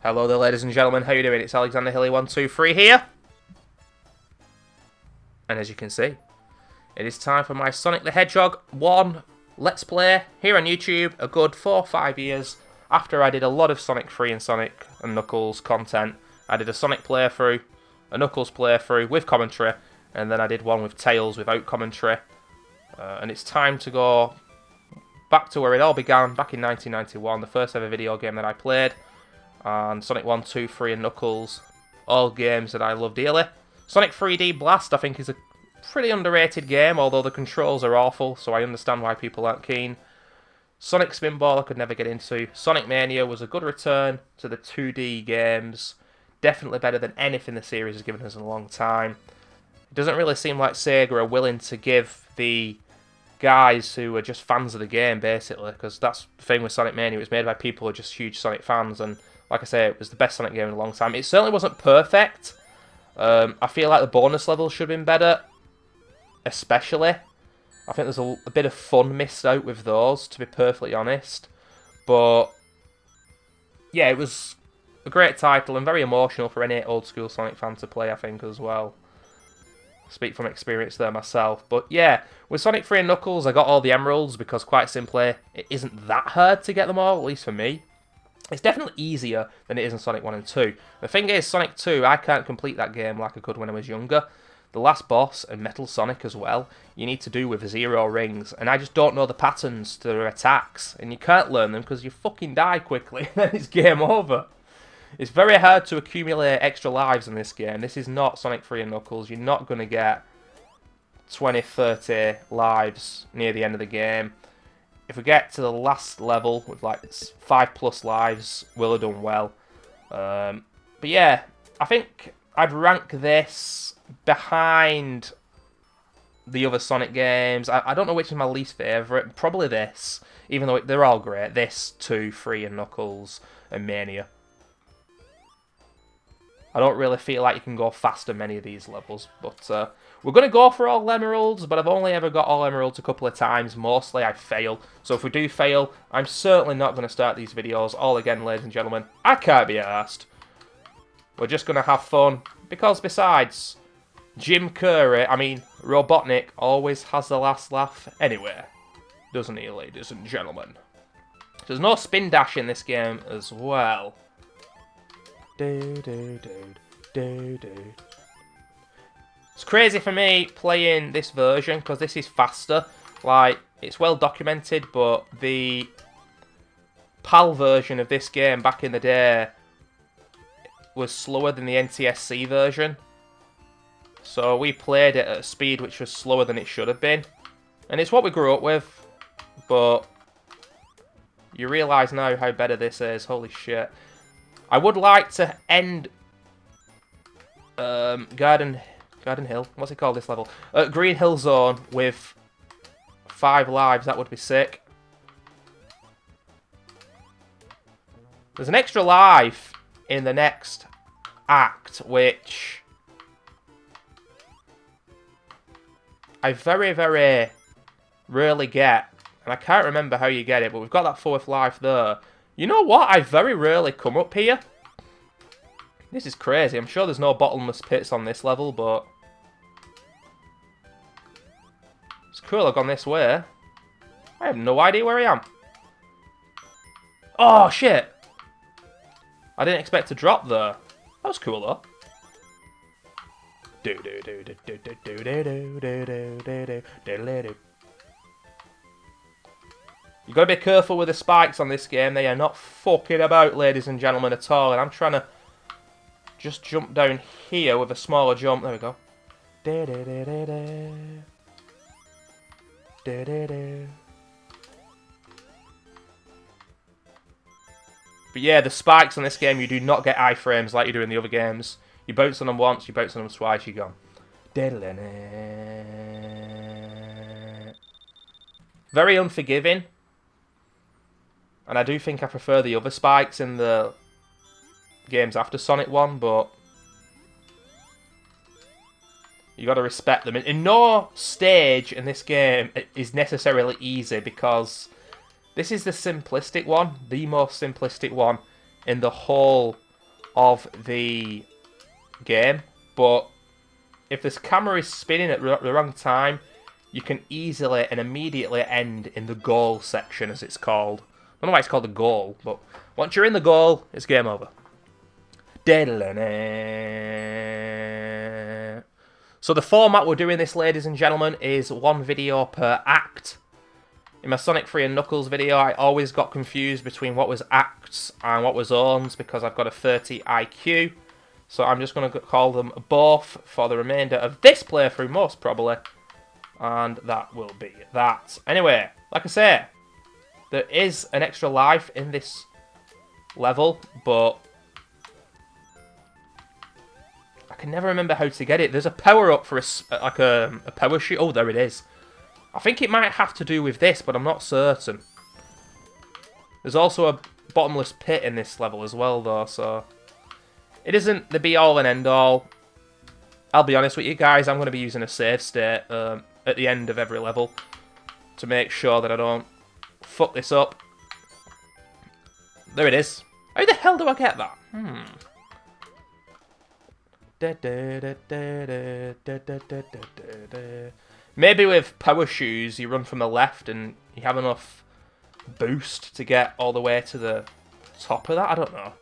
Hello there, ladies and gentlemen. How you doing? It's Alexander Hilly123 here. And as you can see, it is time for my Sonic the Hedgehog 1 Let's Play here on YouTube, a good 4 or 5 years after I did a lot of Sonic 3 and Sonic and Knuckles content. I did a Sonic playthrough, a Knuckles playthrough with commentary, and then I did one with Tails without commentary. And it's time to go back to where it all began, back in 1991, the first ever video game that I played. And Sonic 1, 2, 3 and Knuckles, all games that I love dearly. Sonic 3D Blast, I think, is a pretty underrated game, although the controls are awful, so I understand why people aren't keen. Sonic Spinball I could never get into. Sonic Mania was a good return to the 2D games. Definitely better than anything the series has given us in a long time. It doesn't really seem like Sega are willing to give the guys who are just fans of the game, basically, because that's the thing with Sonic Mania. It was made by people who are just huge Sonic fans, and like I say, it was the best Sonic game in a long time. It certainly wasn't perfect. I feel like the bonus levels should have been better, especially. I think there's a bit of fun missed out with those, to be perfectly honest. But yeah, it was a great title and very emotional for any old school Sonic fan to play, I think, as well. Speak from experience there myself. But yeah, with Sonic 3 and Knuckles, I got all the emeralds because, quite simply, it isn't that hard to get them all, at least for me. It's definitely easier than it is in Sonic 1 and 2. The thing is, Sonic 2, I can't complete that game like I could when I was younger. The last boss, and Metal Sonic as well, you need to do with 0 rings, and I just don't know the patterns to their attacks, and you can't learn them because you fucking die quickly, and then it's game over. It's very hard to accumulate extra lives in this game. This is not Sonic 3 and Knuckles. You're not going to get 20, 30 lives near the end of the game. If we get to the last level with like 5+ lives, we'll have done well. But yeah, I think I'd rank this behind the other Sonic games. I don't know which is my least favourite. Probably this, even though they're all great. This, 2, 3 and Knuckles and Mania. I don't really feel like you can go faster many of these levels, but we're going to go for all emeralds, but I've only ever got all emeralds a couple of times. Mostly I fail, so if we do fail, I'm certainly not going to start these videos all again, ladies and gentlemen. I can't be arsed. We're just going to have fun, because besides, Jim Carrey, Robotnik, always has the last laugh anyway, doesn't he, ladies and gentlemen? There's no spin dash in this game as well. It's crazy for me playing this version because this is faster. Like, it's well documented, but the PAL version of this game back in the day was slower than the NTSC version. So we played it at a speed which was slower than it should have been. And it's what we grew up with, but you realise now how better this is. Holy shit. I would like to end Garden Hill. What's it called, this level? Green Hill Zone with 5 lives. That would be sick. There's an extra life in the next act, which I very, very rarely get. And I can't remember how you get it, but we've got that 4th life there. You know what? I very rarely come up here. This is crazy. I'm sure there's no bottomless pits on this level, but it's cool I've gone this way. I have no idea where I am. Oh, shit. I didn't expect to drop there. That was cool, though. You got to be careful with the spikes on this game. They are not fucking about, ladies and gentlemen, at all. And I'm trying to just jump down here with a smaller jump. There we go. But yeah, the spikes on this game, you do not get iframes like you do in the other games. You bounce on them once, you bounce on them twice, you're gone. Very unforgiving. And I do think I prefer the other spikes in the games after Sonic 1, but you got to respect them. And no stage in this game is necessarily easy, because this is the simplistic one, the most simplistic one in the whole of the game, but if this camera is spinning at the wrong time, you can easily and immediately end in the goal section, as it's called. I don't know why it's called a goal, but once you're in the goal, it's game over. So the format we're doing this, ladies and gentlemen, is one video per act. In my Sonic 3 and Knuckles video, I always got confused between what was acts and what was zones because I've got a 30 IQ. So I'm just going to call them both for the remainder of this playthrough, most probably. And that will be that. Anyway, like I say, there is an extra life in this level, but I can never remember how to get it. There's a power-up for a power shoot. Oh, there it is. I think it might have to do with this, but I'm not certain. There's also a bottomless pit in this level as well, though, so it isn't the be-all and end-all. I'll be honest with you guys, I'm going to be using a save state at the end of every level to make sure that I don't fuck this up. There it is. How the hell do I get that? Maybe with power shoes, you run from the left and you have enough boost to get all the way to the top of that. I don't know.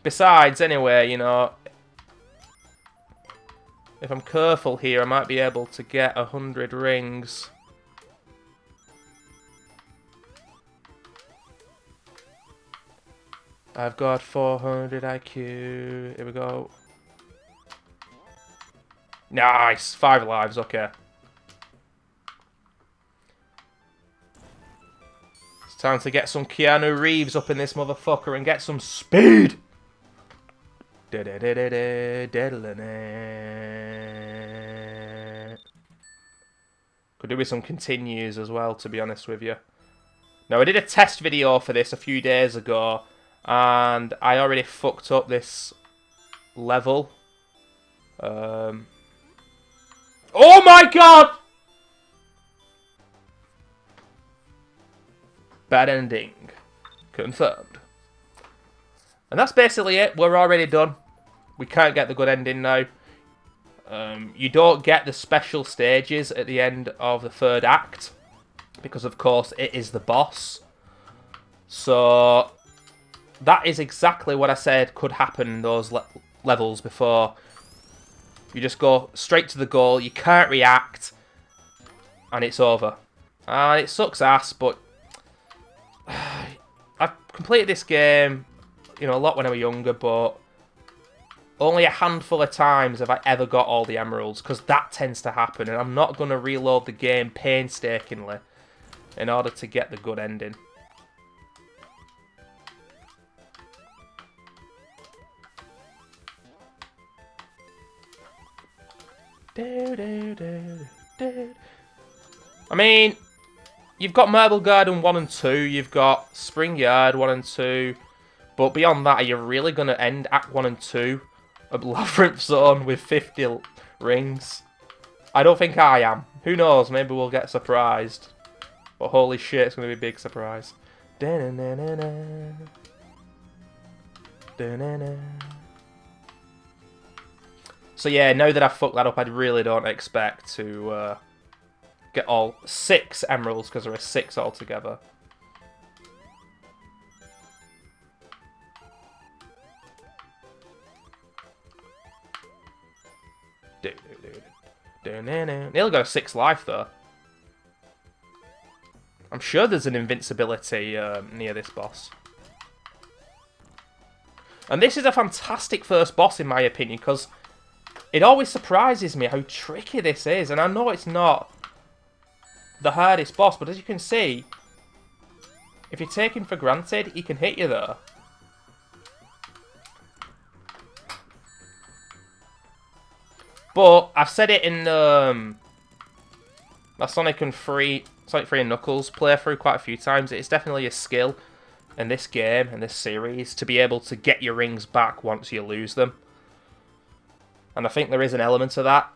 Besides, anyway, you know, if I'm careful here, I might be able to get 100 rings. I've got 400 IQ. Here we go. Nice! 5 lives, okay. It's time to get some Keanu Reeves up in this motherfucker and get some speed! Could do with some continues as well, to be honest with you. Now, I did a test video for this a few days ago, and I already fucked up this level. Oh my god! Bad ending. Confirmed. And that's basically it. We're already done. We can't get the good ending now. You don't get the special stages at the end of the 3rd act. Because, of course, it is the boss. So, that is exactly what I said could happen in those levels before. You just go straight to the goal. You can't react. And it's over. And it sucks ass, but I've completed this game, you know, a lot when I was younger, but only a handful of times have I ever got all the emeralds, because that tends to happen, and I'm not going to reload the game painstakingly in order to get the good ending. I mean, you've got Marble Garden 1 and 2, you've got Spring Yard 1 and 2, but beyond that, are you really going to end Act 1 and 2 of Labyrinth Zone with 50 rings? I don't think I am. Who knows, maybe we'll get surprised. But holy shit, it's going to be a big surprise. So yeah, now that I've fucked that up, I really don't expect to get all 6 emeralds, because there are 6 altogether. Nearly got a 6 life though. I'm sure there's an invincibility near this boss. And this is a fantastic first boss in my opinion, because it always surprises me how tricky this is. And I know it's not the hardest boss, but as you can see, if you take him for granted, he can hit you there. But I've said it in my Sonic 3 and Knuckles playthrough quite a few times. It's definitely a skill in this game, in this series, to be able to get your rings back once you lose them. And I think there is an element of that.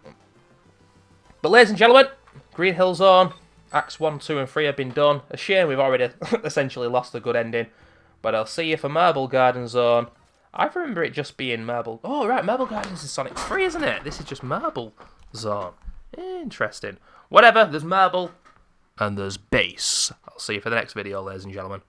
But ladies and gentlemen, Green Hill Zone, Acts 1, 2 and 3 have been done. A shame we've already essentially lost a good ending. But I'll see you for Marble Garden Zone. I remember it just being Marble... Oh, right, Marble Gardens is Sonic 3, isn't it? This is just Marble Zone. Interesting. Whatever, there's Marble and there's Base. I'll see you for the next video, ladies and gentlemen.